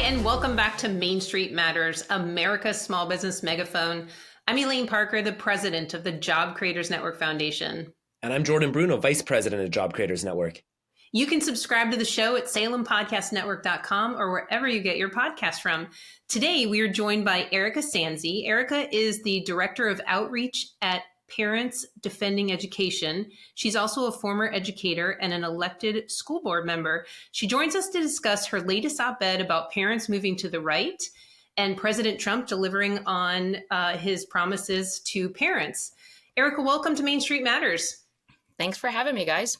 and welcome back to Main Street Matters, America's small business megaphone. I'm Elaine Parker, the president of the Job Creators Network Foundation. And I'm Jordan Bruno, vice president of Job Creators Network. You can subscribe to the show at salempodcastnetwork.com or wherever you get your podcast from. Today, we are joined by Erika Sanzi. Erika is the director of outreach at Parents Defending Education. She's also a former educator and an elected school board member. She joins us to discuss her latest op-ed about parents moving to the right and President Trump delivering on his promises to parents. Erika, welcome to Main Street Matters. Thanks for having me, guys.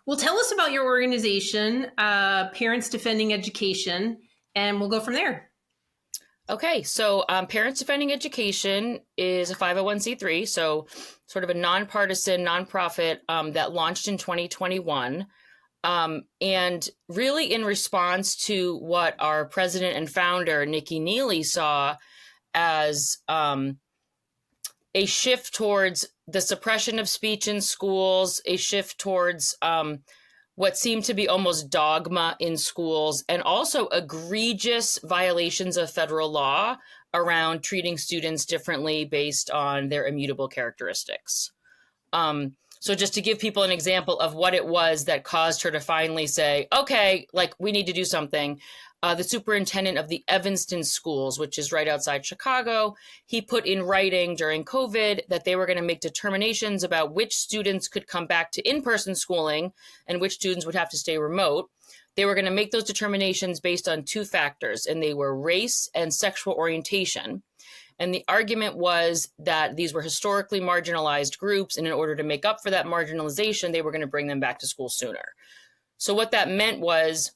Well, tell us about your organization, Parents Defending Education, and we'll go from there. Okay, so Parents Defending Education is a 501c3, so sort of a nonpartisan nonprofit that launched in 2021. And really in response to what our president and founder, Nikki Neely, saw as a shift towards the suppression of speech in schools, a shift towards what seemed to be almost dogma in schools, and also egregious violations of federal law around treating students differently based on their immutable characteristics. So just to give people an example of what it was that caused her to finally say, okay, like we need to do something. The superintendent of the Evanston schools, which is right outside Chicago, he put in writing during COVID that they were going to make determinations about which students could come back to in-person schooling and which students would have to stay remote. They were going to make those determinations based on two factors, and they were race and sexual orientation. And the argument was that these were historically marginalized groups, and in order to make up for that marginalization, they were going to bring them back to school sooner. So what that meant was,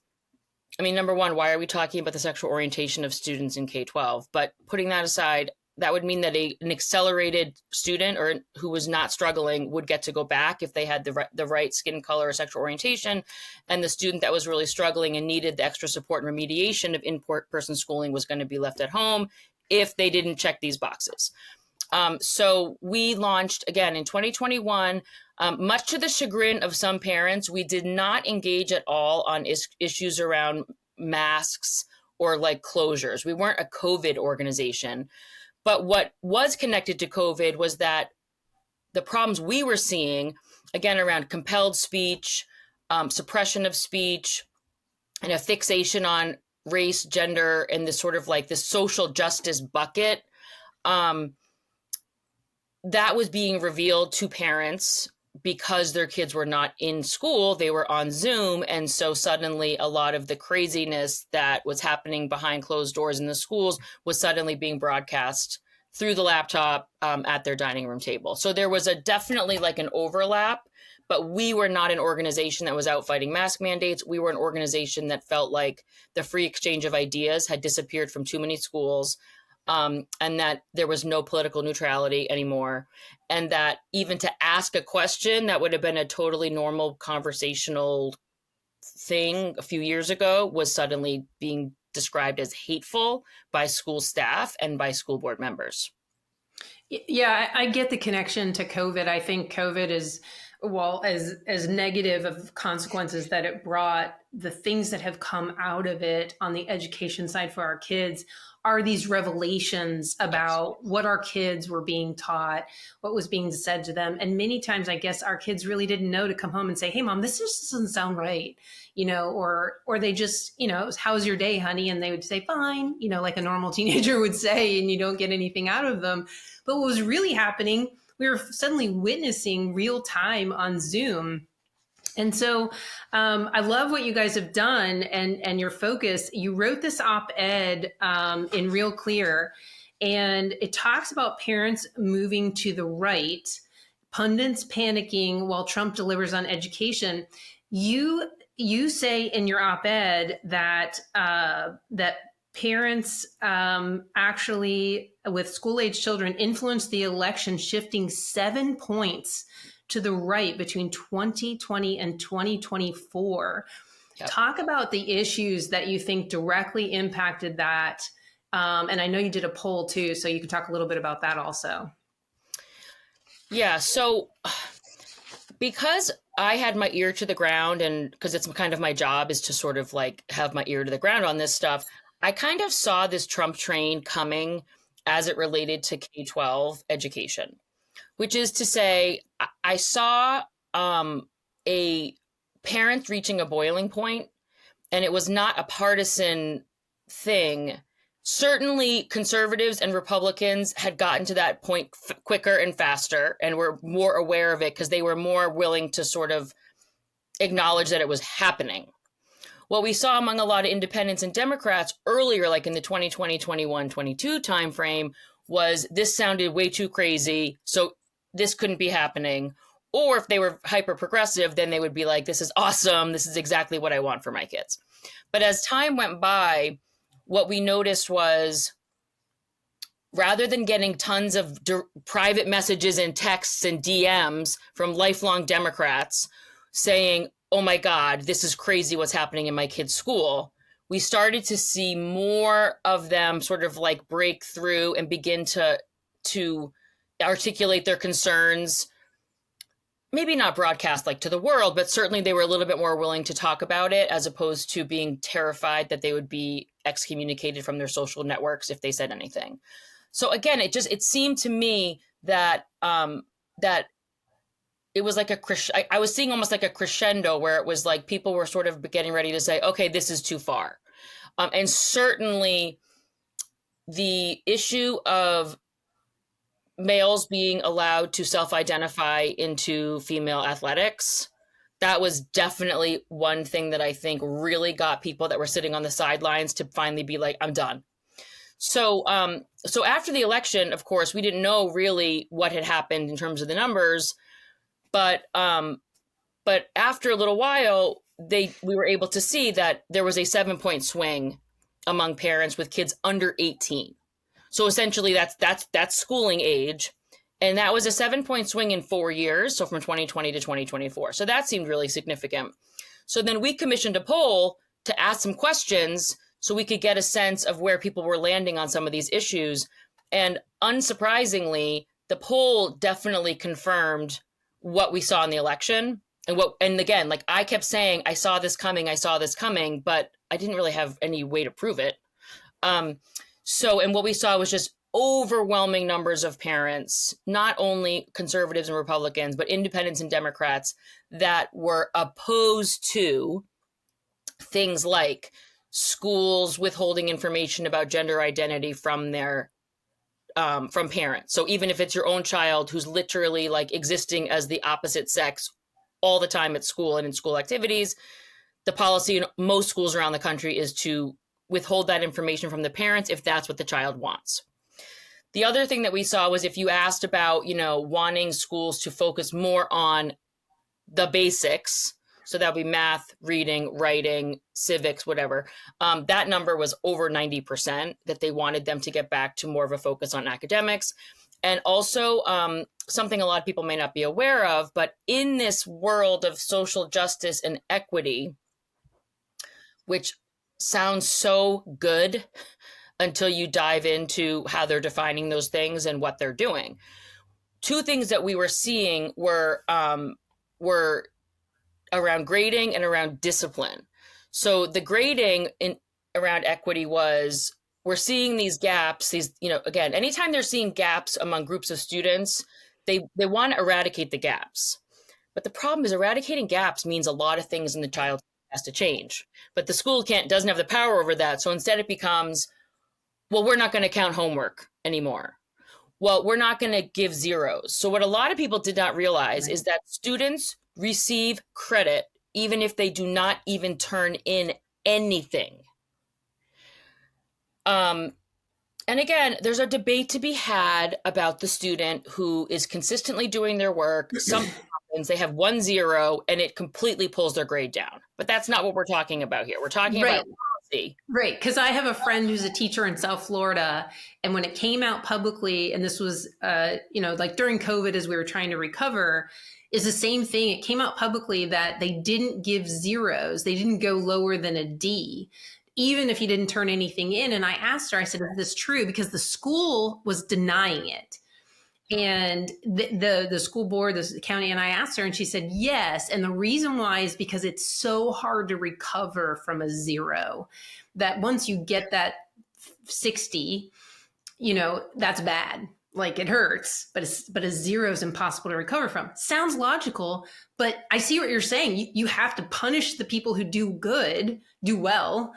I mean, number one, why are we talking about the sexual orientation of students in K-12? But putting that aside, that would mean that an accelerated student or who was not struggling would get to go back if they had the right skin color or sexual orientation. And the student that was really struggling and needed the extra support and remediation of in-person schooling was going to be left at home if they didn't check these boxes. So we launched again in 2021. Much to the chagrin of some parents, we did not engage at all on issues around masks or like closures. We weren't a COVID organization. But what was connected to COVID was that the problems we were seeing, again, around compelled speech, suppression of speech, and a fixation on race, gender, and this sort of like this social justice bucket, that was being revealed to parents because their kids were not in school, they were on Zoom. And so suddenly a lot of the craziness that was happening behind closed doors in the schools was suddenly being broadcast through the laptop at their dining room table. So there was definitely like an overlap, but we were not an organization that was out fighting mask mandates. We were an organization that felt like the free exchange of ideas had disappeared from too many schools. And that there was no political neutrality anymore. And that even to ask a question that would have been a totally normal conversational thing a few years ago was suddenly being described as hateful by school staff and by school board members. Yeah, I get the connection to COVID. I think COVID is, well, as negative of consequences that it brought, the things that have come out of it on the education side for our kids are these revelations about what our kids were being taught, what was being said to them. And many times, I guess our kids really didn't know to come home and say, hey, mom, this just doesn't sound right, or they just, how's your day, honey? And they would say, fine, like a normal teenager would say, and you don't get anything out of them. But what was really happening, we were suddenly witnessing real time on Zoom. And so I love what you guys have done and your focus. You wrote this op-ed in Real Clear, and it talks about parents moving to the right, pundits panicking while Trump delivers on education. You say in your op-ed that parents actually, with school-age children, influenced the election, shifting 7 points to the right between 2020 and 2024. Yep. Talk about the issues that you think directly impacted that. And I know you did a poll too, so you can talk a little bit about that also. Yeah, so because I had my ear to the ground, and because it's kind of my job is to sort of like have my ear to the ground on this stuff, I kind of saw this Trump train coming as it related to K-12 education, which is to say, I saw a parents reaching a boiling point, and it was not a partisan thing. Certainly, conservatives and Republicans had gotten to that point quicker and faster and were more aware of it because they were more willing to sort of acknowledge that it was happening. What we saw among a lot of independents and Democrats earlier, like in the 2020, 21, 22 timeframe, was this sounded way too crazy, so this couldn't be happening. Or if they were hyper progressive, then they would be like, this is awesome. This is exactly what I want for my kids. But as time went by, what we noticed was rather than getting tons of private messages and texts and DMs from lifelong Democrats saying, oh my God, this is crazy what's happening in my kid's school, we started to see more of them sort of like break through and begin to articulate their concerns. Maybe not broadcast like to the world, but certainly they were a little bit more willing to talk about it as opposed to being terrified that they would be excommunicated from their social networks if they said anything. So again, it seemed to me that that it was like I was seeing almost like a crescendo where it was like people were sort of getting ready to say, okay, this is too far. And certainly the issue of males being allowed to self-identify into female athletics, that was definitely one thing that I think really got people that were sitting on the sidelines to finally be like, I'm done. So after the election, of course, we didn't know really what had happened in terms of the numbers, but after a little while, we were able to see that there was a 7-point swing among parents with kids under 18. So essentially that's schooling age. And that was a 7-point swing in 4 years. So from 2020 to 2024. So that seemed really significant. So then we commissioned a poll to ask some questions so we could get a sense of where people were landing on some of these issues. And unsurprisingly, the poll definitely confirmed what we saw in the election. And again, like I kept saying, I saw this coming, but I didn't really have any way to prove it. And what we saw was just overwhelming numbers of parents, not only conservatives and Republicans, but independents and Democrats that were opposed to things like schools withholding information about gender identity from from parents. So even if it's your own child who's literally like existing as the opposite sex all the time at school and in school activities, the policy in most schools around the country is to withhold that information from the parents if that's what the child wants. The other thing that we saw was if you asked about, wanting schools to focus more on the basics, so that would be math, reading, writing, civics, whatever, that number was over 90%, that they wanted them to get back to more of a focus on academics. And also something a lot of people may not be aware of, but in this world of social justice and equity, which sounds so good until you dive into how they're defining those things and what they're doing. Two things that we were seeing were around grading and around discipline. So the grading around equity was, we're seeing these gaps, again, anytime they're seeing gaps among groups of students, they want to eradicate the gaps. But the problem is eradicating gaps means a lot of things in the child has to change. But the school doesn't have the power over that. So instead it becomes, well, we're not going to count homework anymore. Well, we're not going to give zeros. So what a lot of people did not realize is that students receive credit even if they do not even turn in anything. And again, there's a debate to be had about the student who is consistently doing their work. Some happens, they have 1 0 and it completely pulls their grade down. But that's not what we're talking about here. We're talking about policy. Right. Because I have a friend who's a teacher in South Florida. And when it came out publicly, and this was, like during COVID as we were trying to recover, is the same thing. It came out publicly that they didn't give zeros. They didn't go lower than a D, even if you didn't turn anything in. And I asked her, I said, is this true? Because the school was denying it. And the school board, the county, and I asked her, and she said yes. And the reason why is because it's so hard to recover from a zero, that once you get that 60, that's bad. Like, it hurts, but a zero is impossible to recover from. Sounds logical, but I see what you're saying. You have to punish the people who do well,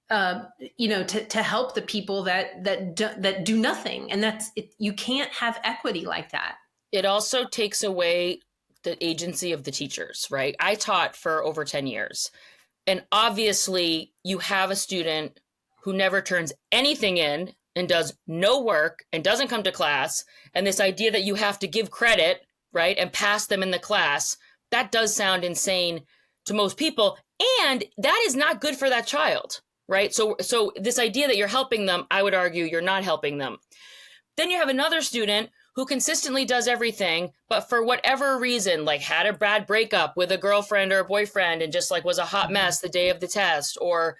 to help the people that do nothing. And that's it. You can't have equity like that. It also takes away the agency of the teachers, right? I taught for over 10 years. And obviously you have a student who never turns anything in and does no work and doesn't come to class. And this idea that you have to give credit, right, and pass them in the class, that does sound insane to most people. And that is not good for that child, right? So this idea that you're helping them, I would argue you're not helping them. Then you have another student who consistently does everything, but for whatever reason, like had a bad breakup with a girlfriend or a boyfriend and just like was a hot mess the day of the test, or,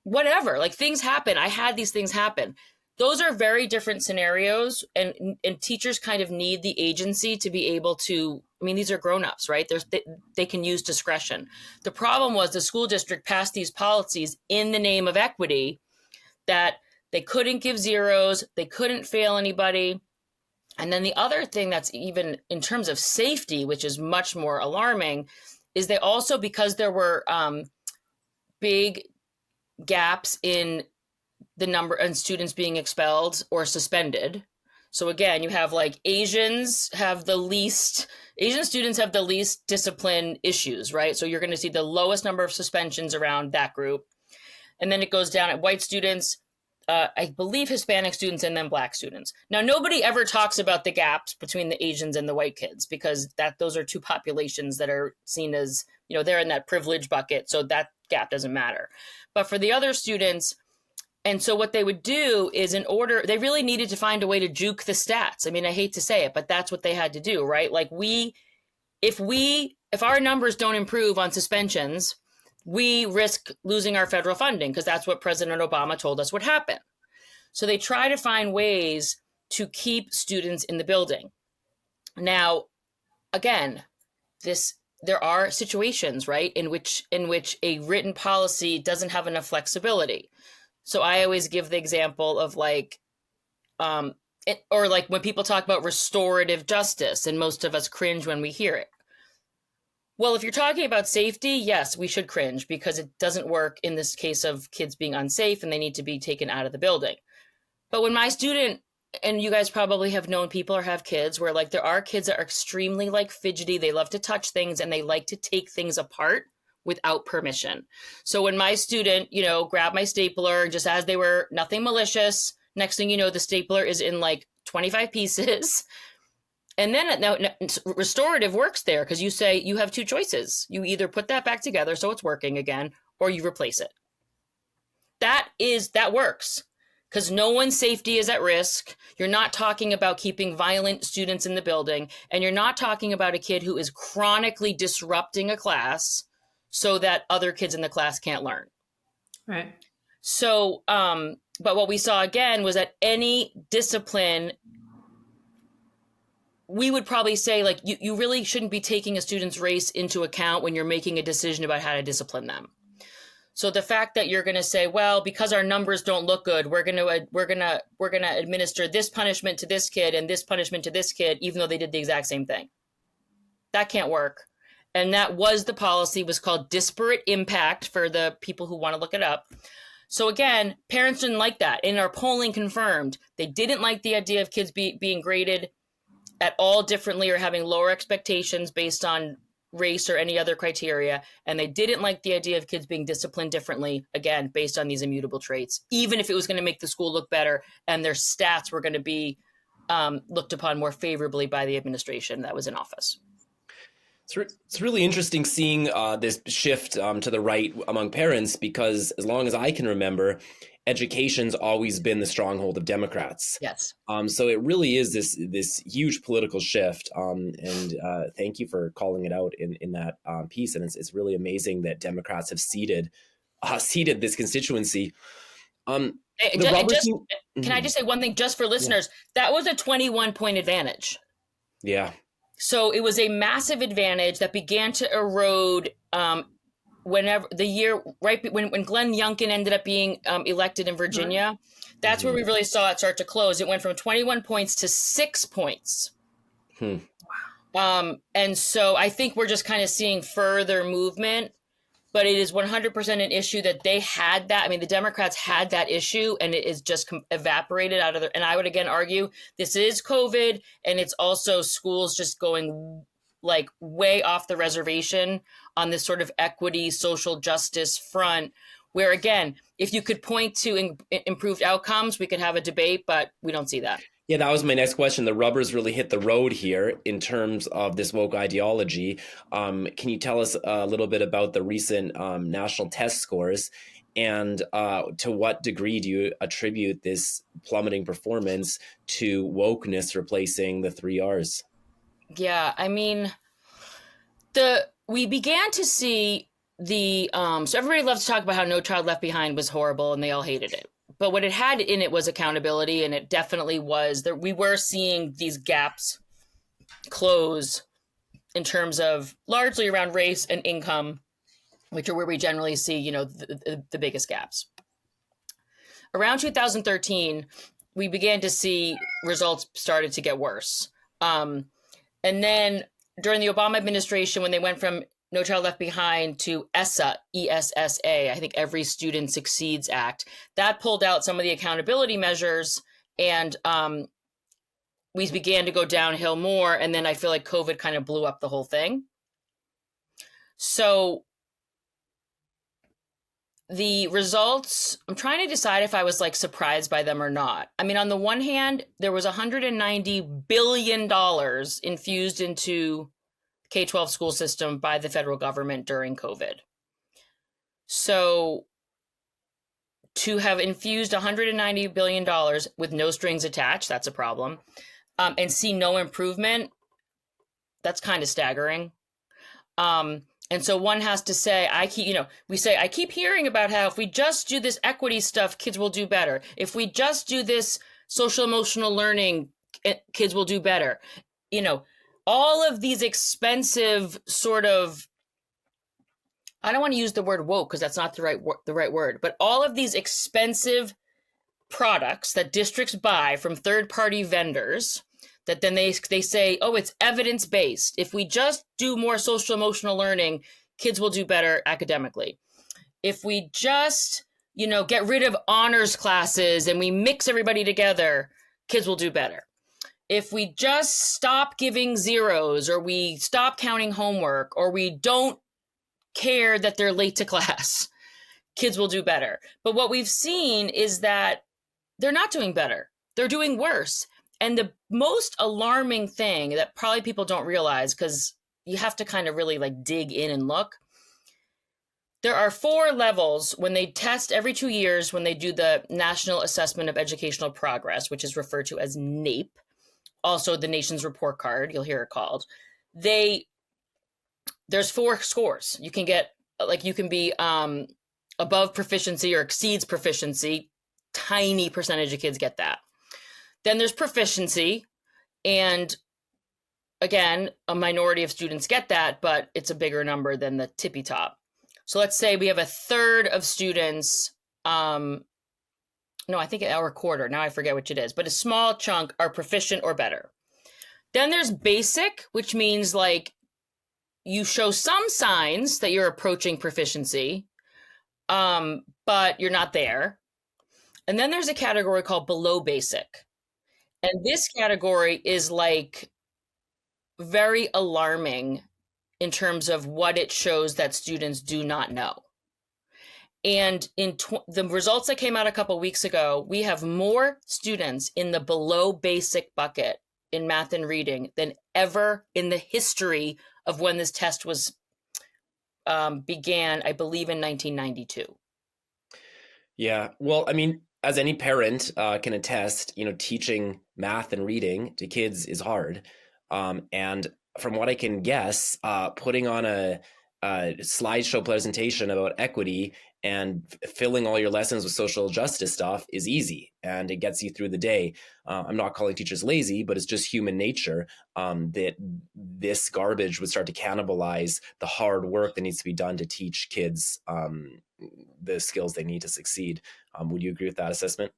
whatever, like things happen. I had these things happen. Those are very different scenarios, and teachers kind of need the agency to be able to, these are grownups, right? They can use discretion. The problem was the school district passed these policies in the name of equity that they couldn't give zeros, they couldn't fail anybody. And then the other thing that's even in terms of safety, which is much more alarming, is they also, because there were big gaps in the number of students being expelled or suspended. So again, you have like Asian students have the least discipline issues, right? So you're going to see the lowest number of suspensions around that group. And then it goes down at white students, I believe Hispanic students, and then Black students. Now, nobody ever talks about the gaps between the Asians and the white kids, because those are two populations that are seen as, they're in that privilege bucket. So that gap doesn't matter. But for the other students, and so what they would do is, they really needed to find a way to juke the stats. I hate to say it, but that's what they had to do, right? Like if our numbers don't improve on suspensions, we risk losing our federal funding, because that's what President Obama told us would happen. So they try to find ways to keep students in the building. Now, again, there are situations, right, in which a written policy doesn't have enough flexibility. So I always give the example of like when people talk about restorative justice, and most of us cringe when we hear it. Well, if you're talking about safety, yes, we should cringe, because it doesn't work in this case of kids being unsafe and they need to be taken out of the building. But when my student, and you guys probably have known people or have kids where like there are kids that are extremely like fidgety, they love to touch things and they like to take things apart without permission. So when my student, grabbed my stapler, just as they were, nothing malicious, next thing you know, the stapler is in like 25 pieces. And then now restorative works there, because you say you have two choices. You either put that back together so it's working again, or you replace it. That works, because no one's safety is at risk. You're not talking about keeping violent students in the building, and you're not talking about a kid who is chronically disrupting a class so that other kids in the class can't learn. Right. So, but what we saw again was that any discipline, we would probably say, like, you really shouldn't be taking a student's race into account when you're making a decision about how to discipline them. So the fact that you're going to say, well, because our numbers don't look good, we're going to administer this punishment to this kid and this punishment to this kid, even though they did the exact same thing. That can't work. And that was the policy, was called disparate impact, for the people who want to look it up. So again, parents didn't like that. And our polling confirmed they didn't like the idea of kids being graded at all differently or having lower expectations based on race or any other criteria. And they didn't like the idea of kids being disciplined differently, again, based on these immutable traits, even if it was going to make the school look better and their stats were going to be looked upon more favorably by the administration that was in office. It's really interesting seeing this shift to the right among parents, because as long as I can remember, education's always been the stronghold of Democrats. Yes. So it really is this huge political shift. And thank you for calling it out in that piece. And it's really amazing that Democrats have ceded this constituency. The rubber Just team. can I just say one thing just for Yeah. listeners? That was a 21 point advantage. Yeah. So it was a massive advantage that began to erode whenever the year right when Glenn Youngkin ended up being elected in Virginia. That's where we really saw it start to close. It went from 21 points to 6 points. Hmm. And so I think we're just kind of seeing further movement, but it is 100% an issue that they had that. I mean, the Democrats had that issue and it is just evaporated out of there. And I would again argue this is COVID and it's also schools just going like way off the reservation on this sort of equity, social justice front, where again, if you could point to improved outcomes, we could have a debate, but we don't see that. Yeah, that was my next question. The rubber's really hit the road here in terms of this woke ideology. Can you tell us a little bit about the recent national test scores, and to what degree do you attribute this plummeting performance to wokeness replacing the 3 Rs? Yeah, I mean, we began to see so everybody loves to talk about how No Child Left Behind was horrible and they all hated it. But what it had in it was accountability, and it definitely was that we were seeing these gaps close in terms of largely around race and income, which are where we generally see, the biggest gaps. Around 2013, we began to see results started to get worse. And then during the Obama administration, when they went from No Child Left Behind to ESSA, ESSA, I think Every Student Succeeds Act, that pulled out some of the accountability measures, and we began to go downhill more. And then I feel like COVID kind of blew up the whole thing. So the results, I'm trying to decide if I was like surprised by them or not. I mean, on the one hand, there was $190 billion infused into K-12 school system by the federal government during COVID. So to have infused $190 billion with no strings attached, that's a problem. And see no improvement, that's kind of staggering. And so one has to say, I keep hearing about how if we just do this equity stuff, kids will do better. If we just do this social emotional learning, kids will do better. All of these expensive sort of, I don't want to use the word woke because that's not the right word, but all of these expensive products that districts buy from third-party vendors that then they say, oh, it's evidence-based. If we just do more social emotional learning, kids will do better academically. If we just, get rid of honors classes and we mix everybody together, kids will do better. If we just stop giving zeros, or we stop counting homework, or we don't care that they're late to class, kids will do better. But what we've seen is that they're not doing better. They're doing worse. And the most alarming thing that probably people don't realize, because you have to kind of really like dig in and look, there are 4 levels when they test every 2 years when they do the National Assessment of Educational Progress, which is referred to as NAEP. Also the nation's report card, you'll hear it called. There's 4 scores. You can get, you can be above proficiency or exceeds proficiency. Tiny percentage of kids get that. Then there's proficiency. And again, a minority of students get that, but it's a bigger number than the tippy top. So let's say we have a third of students, no, I think our quarter, now I forget which it is, but a small chunk are proficient or better. Then there's basic, which means like you show some signs that you're approaching proficiency, but you're not there. And then there's a category called below basic. And this category is like very alarming in terms of what it shows that students do not know. And in the results that came out a couple of weeks ago, we have more students in the below basic bucket in math and reading than ever in the history of when this test was began, I believe, in 1992. Yeah, well, I mean, as any parent can attest, teaching math and reading to kids is hard. And from what I can guess, putting on slideshow presentation about equity, and filling all your lessons with social justice stuff is easy and it gets you through the day. I'm not calling teachers lazy, but it's just human nature that this garbage would start to cannibalize the hard work that needs to be done to teach kids the skills they need to succeed. Would you agree with that assessment?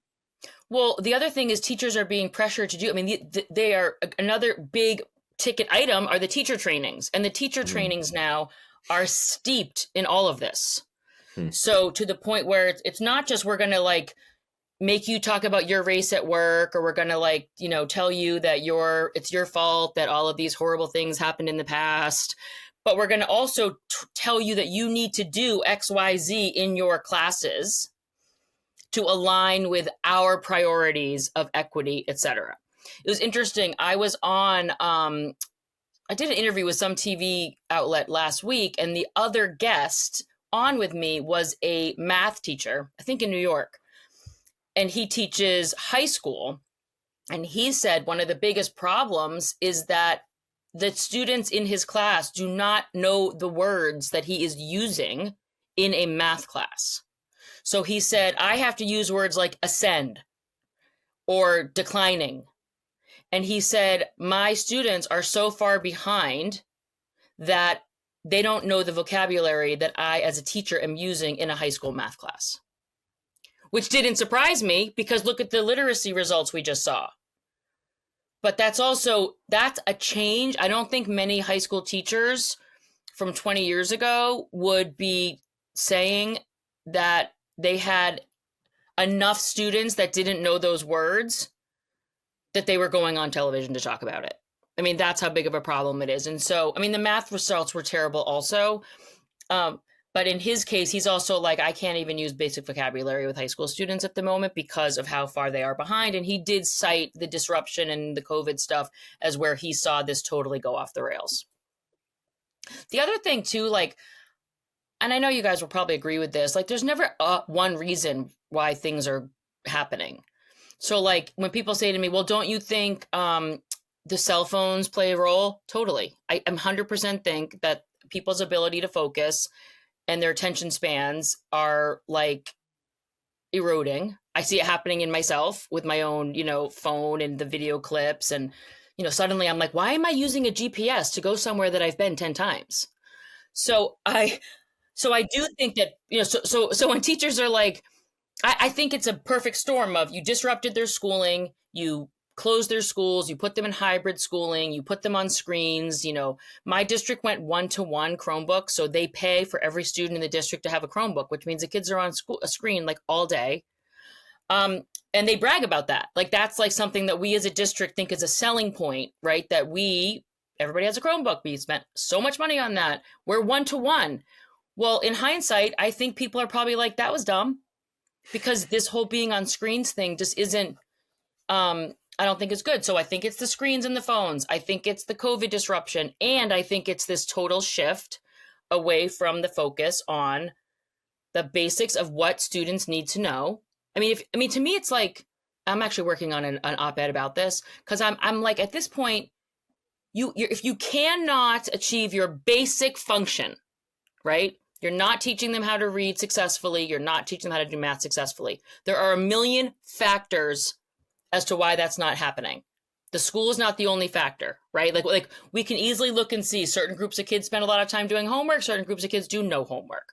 Well, the other thing is teachers are being pressured to do, I mean, they are another big ticket item are the teacher trainings, and the teacher trainings now are steeped in all of this. So to the point where it's not just we're going to like make you talk about your race at work, or we're going to like, you know, tell you that it's your fault that all of these horrible things happened in the past, but we're going to also tell you that you need to do XYZ in your classes to align with our priorities of equity, etc. It was interesting. I was on, I did an interview with some TV outlet last week, and the other guest on with me was a math teacher, I think in New York, and he teaches high school. And he said one of the biggest problems is that the students in his class do not know the words that he is using in a math class. So he said, I have to use words like ascend or declining. And he said, my students are so far behind that they don't know the vocabulary that I, as a teacher, am using in a high school math class. Which didn't surprise me, because look at the literacy results we just saw. But that's a change. I don't think many high school teachers from 20 years ago would be saying that they had enough students that didn't know those words that they were going on television to talk about it. I mean, that's how big of a problem it is. And so, I mean, the math results were terrible also. But in his case, he's also like, I can't even use basic vocabulary with high school students at the moment because of how far they are behind. And he did cite the disruption and the COVID stuff as where he saw this totally go off the rails. The other thing too, like, and I know you guys will probably agree with this, like there's never one reason why things are happening. So like when people say to me, well, don't you think the cell phones play a role? Totally. I 100% think that people's ability to focus and their attention spans are like eroding. I see it happening in myself with my own, you know, phone and the video clips. And, you know, suddenly I'm like, why am I using a GPS to go somewhere that I've been 10 times? So I do think that, you know, so when teachers are like, I think it's a perfect storm of you disrupted their schooling, you closed their schools, you put them in hybrid schooling, you put them on screens. You know, my district went 1-to-1 Chromebook, so they pay for every student in the district to have a Chromebook, which means the kids are on a screen like all day. And they brag about that. Like that's like something that we as a district think is a selling point, right? That everybody has a Chromebook. We spent so much money on that. We're 1-to-1. Well, in hindsight, I think people are probably like, that was dumb, because this whole being on screens thing just isn't, I don't think it's good. So I think it's the screens and the phones. I think it's the COVID disruption. And I think it's this total shift away from the focus on the basics of what students need to know. I mean, to me, it's like, I'm actually working on an op-ed about this, because I'm like, at this point, if you cannot achieve your basic function, right? You're not teaching them how to read successfully. You're not teaching them how to do math successfully. There are a million factors as to why that's not happening. The school is not the only factor, right? Like we can easily look and see certain groups of kids spend a lot of time doing homework. Certain groups of kids do no homework.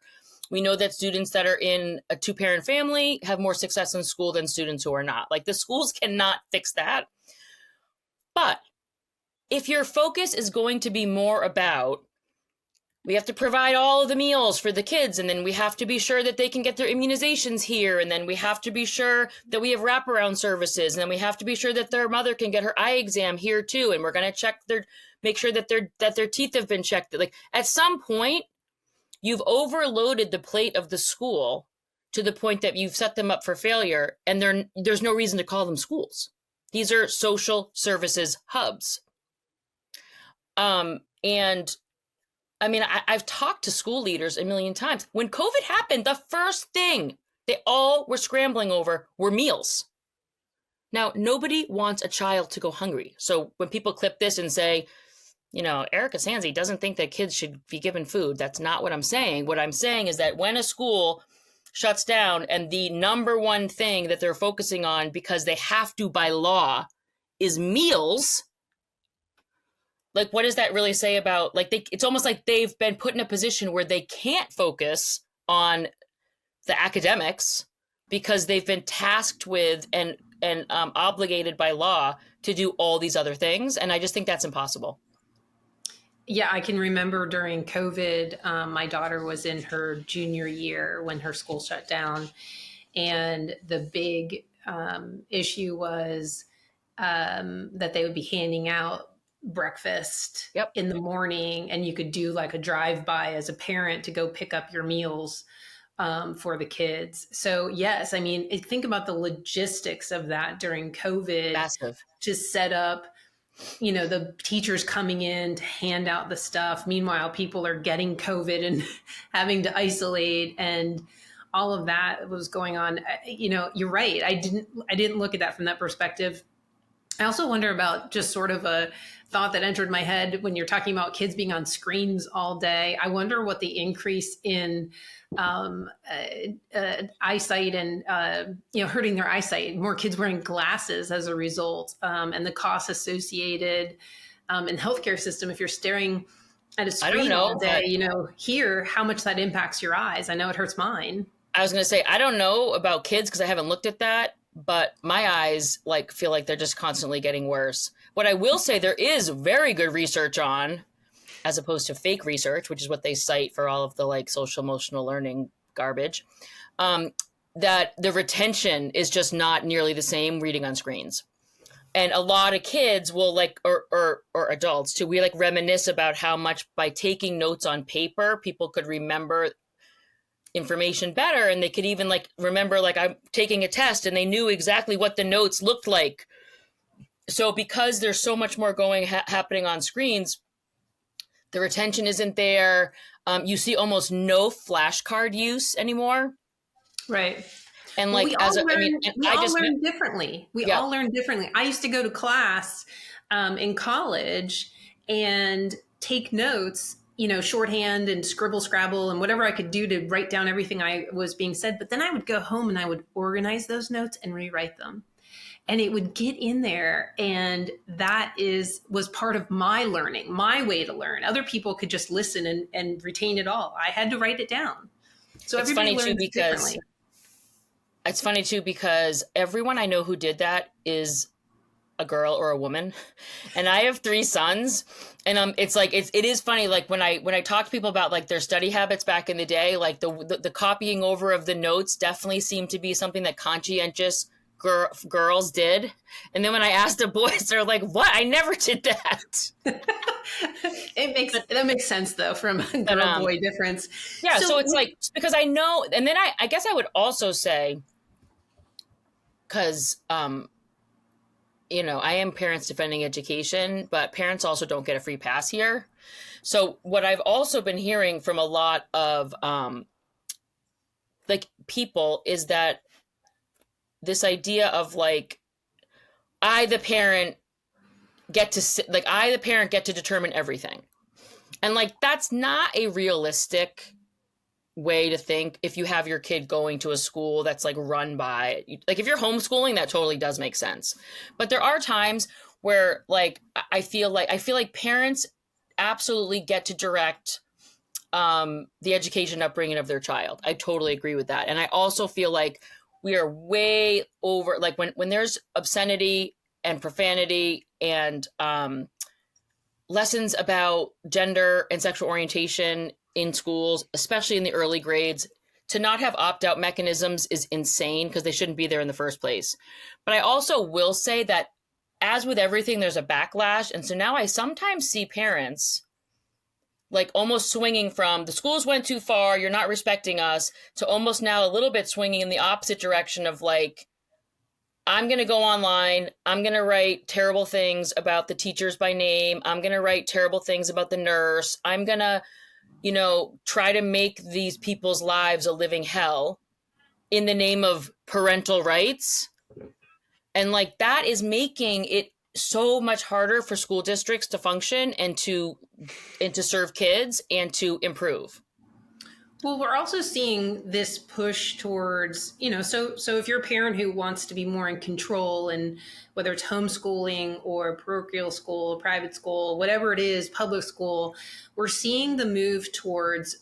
We know that students that are in a 2-parent family have more success in school than students who are not. Like the schools cannot fix that. But if your focus is going to be more about, we have to provide all of the meals for the kids, and then we have to be sure that they can get their immunizations here, and then we have to be sure that we have wraparound services, and then we have to be sure that their mother can get her eye exam here too, and we're going to make sure that their teeth have been checked. Like at some point, you've overloaded the plate of the school to the point that you've set them up for failure, and there's no reason to call them schools. These are social services hubs. And I mean, I've talked to school leaders a million times. When COVID happened, the first thing they all were scrambling over were meals. Now, nobody wants a child to go hungry. So when people clip this and say, Erika Sanzi doesn't think that kids should be given food. That's not what I'm saying. What I'm saying is that when a school shuts down and the number one thing that they're focusing on because they have to by law is meals, like what does that really say about, like, it's almost like they've been put in a position where they can't focus on the academics because they've been tasked with and obligated by law to do all these other things. And I just think that's impossible. Yeah, I can remember during COVID, my daughter was in her junior year when her school shut down. And the big issue was that they would be handing out breakfast in the morning, and you could do like a drive-by as a parent to go pick up your meals for the kids. So yes, I mean, think about the logistics of that during COVID. Massive. To set up, the teachers coming in to hand out the stuff. Meanwhile, people are getting COVID and having to isolate, and all of that was going on. You're right. I didn't look at that from that perspective. I also wonder about just sort of a thought that entered my head when you're talking about kids being on screens all day. I wonder what the increase in eyesight and hurting their eyesight, more kids wearing glasses as a result, and the costs associated in the healthcare system. If you're staring at a screen all day, here how much that impacts your eyes. I know it hurts mine. I was going to say, I don't know about kids because I haven't looked at that, but my eyes feel like they're just constantly getting worse. What I will say, there is very good research on, as opposed to fake research, which is what they cite for all of the social emotional learning garbage, that the retention is just not nearly the same reading on screens. And a lot of kids will or adults too, we reminisce about how much by taking notes on paper, people could remember information better. And they could even remember, I'm taking a test and they knew exactly what the notes looked like. So because there's so much more happening on screens, the retention isn't there. You see almost no flashcard use anymore. Right. And we all learn differently. We all learn differently. I used to go to class in college and take notes, shorthand and scribble, scrabble, and whatever I could do to write down everything I was being said. But then I would go home and I would organize those notes and rewrite them. And it would get in there. And that was part of my learning, my way to learn. Other people could just listen and retain it all. I had to write it down. So everybody learns differently. It's funny too, because everyone I know who did that is a girl or a woman. And I have 3 sons. And it is funny, when I talk to people about their study habits back in the day, the copying over of the notes definitely seemed to be something that conscientious girls did. And then when I asked the boys, they're like, what? I never did that. That makes sense though, from a girl boy difference. Yeah. So it's because I know, and then I guess I would also say, because, I am Parents Defending Education, but parents also don't get a free pass here. So what I've also been hearing from a lot of people is that this idea of I, the parent, get to determine everything. And that's not a realistic way to think if you have your kid going to a school that's run by, if you're homeschooling, that totally does make sense. But there are times where I feel like parents absolutely get to direct the education upbringing of their child. I totally agree with that. And I also feel like we are way over, when there's obscenity and profanity and lessons about gender and sexual orientation in schools, especially in the early grades, to not have opt-out mechanisms is insane because they shouldn't be there in the first place. But I also will say that as with everything, there's a backlash. And so now I sometimes see parents almost swinging from the schools went too far, you're not respecting us, to almost now a little bit swinging in the opposite direction of I'm going to go online, I'm going to write terrible things about the teachers by name, I'm going to write terrible things about the nurse, I'm going to, try to make these people's lives a living hell in the name of parental rights. And that is making it so much harder for school districts to function and to serve kids and to improve. Well, we're also seeing this push towards, so if you're a parent who wants to be more in control, and whether it's homeschooling or parochial school, private school, whatever it is, public school, we're seeing the move towards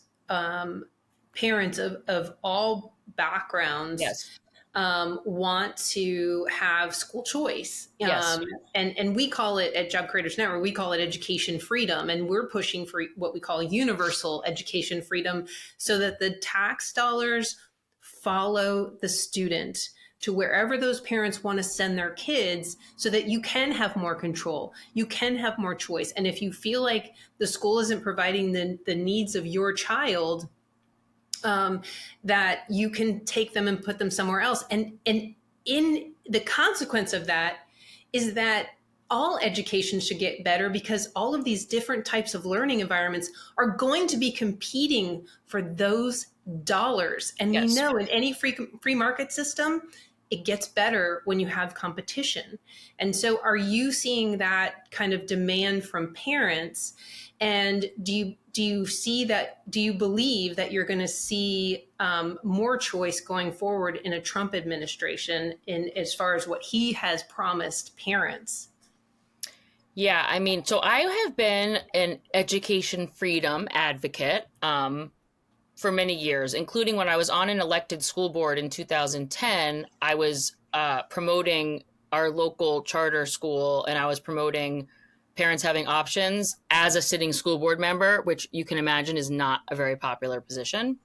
parents of all backgrounds Yes. Want to have school choice. Yes. And we call it at Job Creators Network, we call it education freedom. And we're pushing for what we call universal education freedom, so that the tax dollars follow the student to wherever those parents want to send their kids, so that you can have more control, you can have more choice. And if you feel like the school isn't providing the needs of your child, that you can take them and put them somewhere else. And in the consequence of that is that all education should get better, because all of these different types of learning environments are going to be competing for those dollars. And Yes. we know in any free market system, it gets better when you have competition. And so are you seeing that kind of demand from parents? And do you see that, do you believe that you're going to see more choice going forward in a Trump administration in as far as what he has promised parents? Yeah, I mean, so I have been an education freedom advocate for many years, including when I was on an elected school board in 2010. I was promoting our local charter school, and I was promoting parents having options as a sitting school board member, which you can imagine is not a very popular position.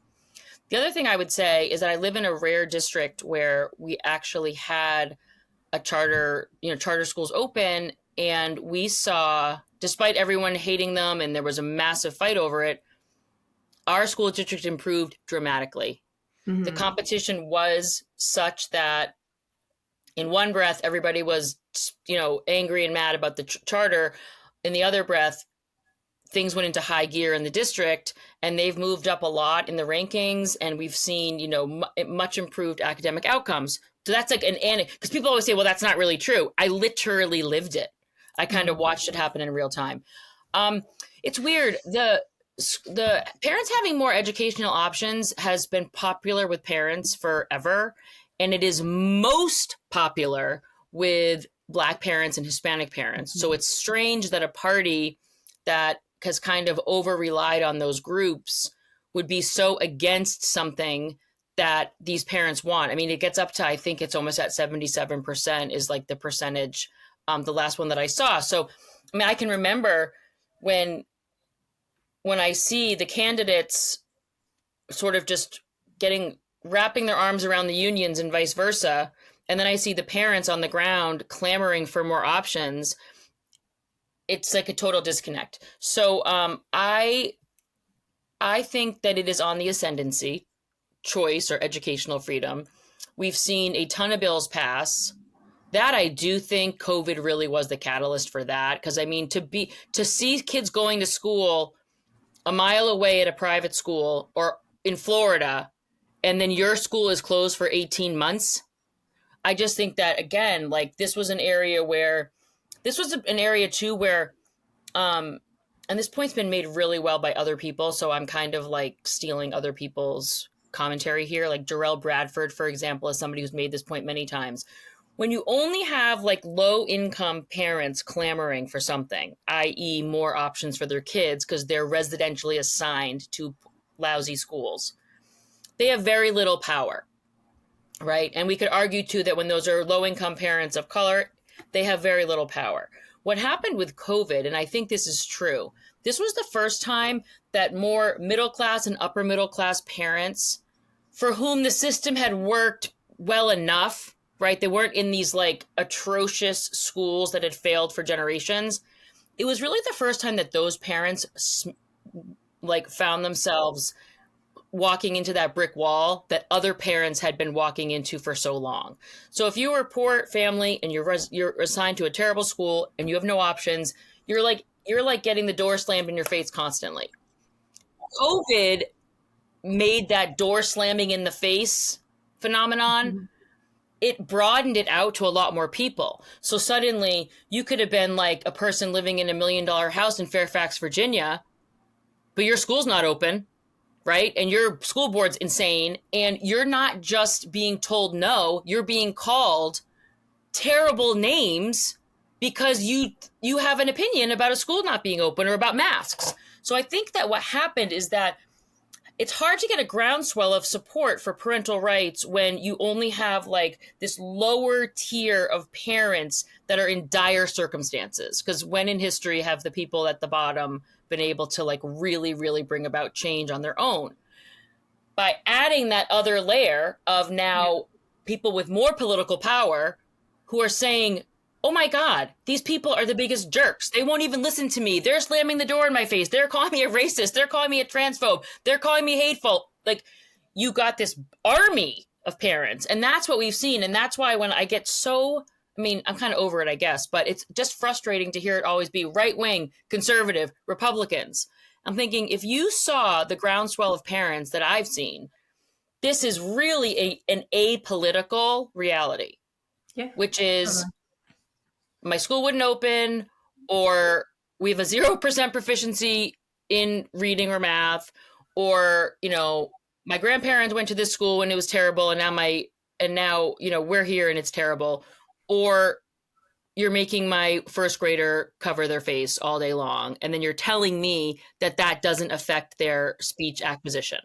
The other thing I would say is that I live in a rare district where we actually had a charter schools open, and we saw, despite everyone hating them and there was a massive fight over it, our school district improved dramatically. Mm-hmm. The competition was such that in one breath, everybody was, angry and mad about the charter. In the other breath, things went into high gear in the district, and they've moved up a lot in the rankings, and we've seen, much improved academic outcomes. So that's like an anecdote, because people always say, well, that's not really true. I literally lived it. I kind of watched it happen in real time. It's weird. The parents having more educational options has been popular with parents forever, and it is most popular with Black parents and Hispanic parents. Mm-hmm. So it's strange that a party that has kind of over relied on those groups would be so against something that these parents want. I mean, it gets up to, I think it's almost at 77% is like the percentage, the last one that I saw. So, I mean, I can remember when I see the candidates sort of just wrapping their arms around the unions and vice versa, and then I see the parents on the ground clamoring for more options, it's like a total disconnect. So I think that it is on the ascendancy, choice or educational freedom. We've seen a ton of bills pass. That I do think COVID really was the catalyst for that. Because I mean, to see kids going to school a mile away at a private school or in Florida, and then your school is closed for 18 months. I just think that, again, like this was an area too where, and this point's been made really well by other people. So I'm kind of like stealing other people's commentary here. Like Jarrell Bradford, for example, is somebody who's made this point many times. When you only have like low income parents clamoring for something, i.e. more options for their kids because they're residentially assigned to lousy schools, they have very little power, right? And we could argue too that when those are low income parents of color, they have very little power. What happened with COVID, and I think this is true, this was the first time that more middle class and upper middle class parents for whom the system had worked well enough, right? They weren't in these like atrocious schools that had failed for generations. It was really the first time that those parents like found themselves walking into that brick wall that other parents had been walking into for so long. So if you were a poor family and you're assigned to a terrible school and you have no options, you're like getting the door slammed in your face constantly. COVID made that door slamming in the face phenomenon. Mm-hmm. it broadened it out to a lot more people. So suddenly you could have been like a person living in $1 million house in Fairfax, Virginia, but your school's not open, right? And your school board's insane. And you're not just being told no, you're being called terrible names because you have an opinion about a school not being open or about masks. So I think that what happened is that it's hard to get a groundswell of support for parental rights when you only have like this lower tier of parents that are in dire circumstances. Because when in history have the people at the bottom been able to like really, really bring about change on their own? By adding that other layer of now people with more political power who are saying, oh my God, these people are the biggest jerks. They won't even listen to me. They're slamming the door in my face. They're calling me a racist. They're calling me a transphobe. They're calling me hateful. Like, you got this army of parents. And that's what we've seen. And that's why when I get so, I mean, I'm kind of over it, I guess, but it's just frustrating to hear it always be right wing, conservative, Republicans. I'm thinking, if you saw the groundswell of parents that I've seen, this is really an apolitical reality, which is my school wouldn't open, or we have a 0% proficiency in reading or math, or, you know, my grandparents went to this school and it was terrible. And now, you know, we're here and it's terrible. Or you're making my first grader cover their face all day long. And then you're telling me that that doesn't affect their speech acquisition.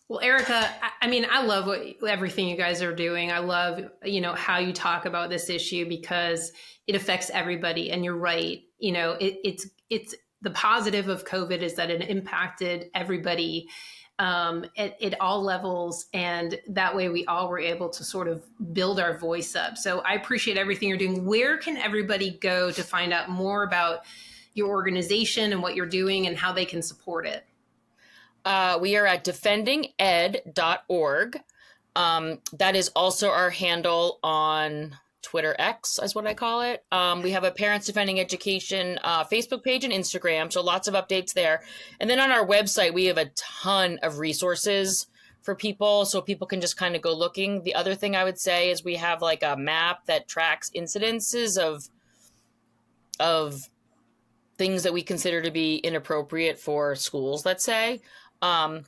Well, Erika, I mean, I love everything you guys are doing. I love, you know, how you talk about this issue because it affects everybody. And you're right. You know, it's the positive of COVID is that it impacted everybody at all levels. And that way we all were able to sort of build our voice up. So I appreciate everything you're doing. Where can everybody go to find out more about your organization and what you're doing and how they can support it? We are at defendinged.org. That is also our handle on Twitter X, is what I call it. We have a Parents Defending Education Facebook page and Instagram, so lots of updates there. And then on our website, we have a ton of resources for people, so people can just kind of go looking. The other thing I would say is we have like a map that tracks incidences of things that we consider to be inappropriate for schools, let's say. And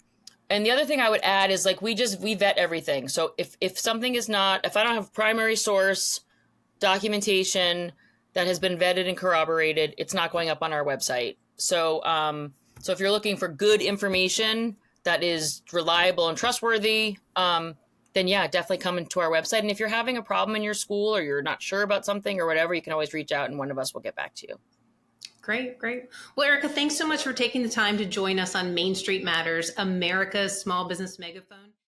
the other thing I would add is like, we vet everything. So if something is not, if I don't have primary source documentation that has been vetted and corroborated, it's not going up on our website. So if you're looking for good information that is reliable and trustworthy, then yeah, definitely come into our website. And if you're having a problem in your school or you're not sure about something or whatever, you can always reach out and one of us will get back to you. Great. Well, Erika, thanks so much for taking the time to join us on Main Street Matters, America's small business megaphone.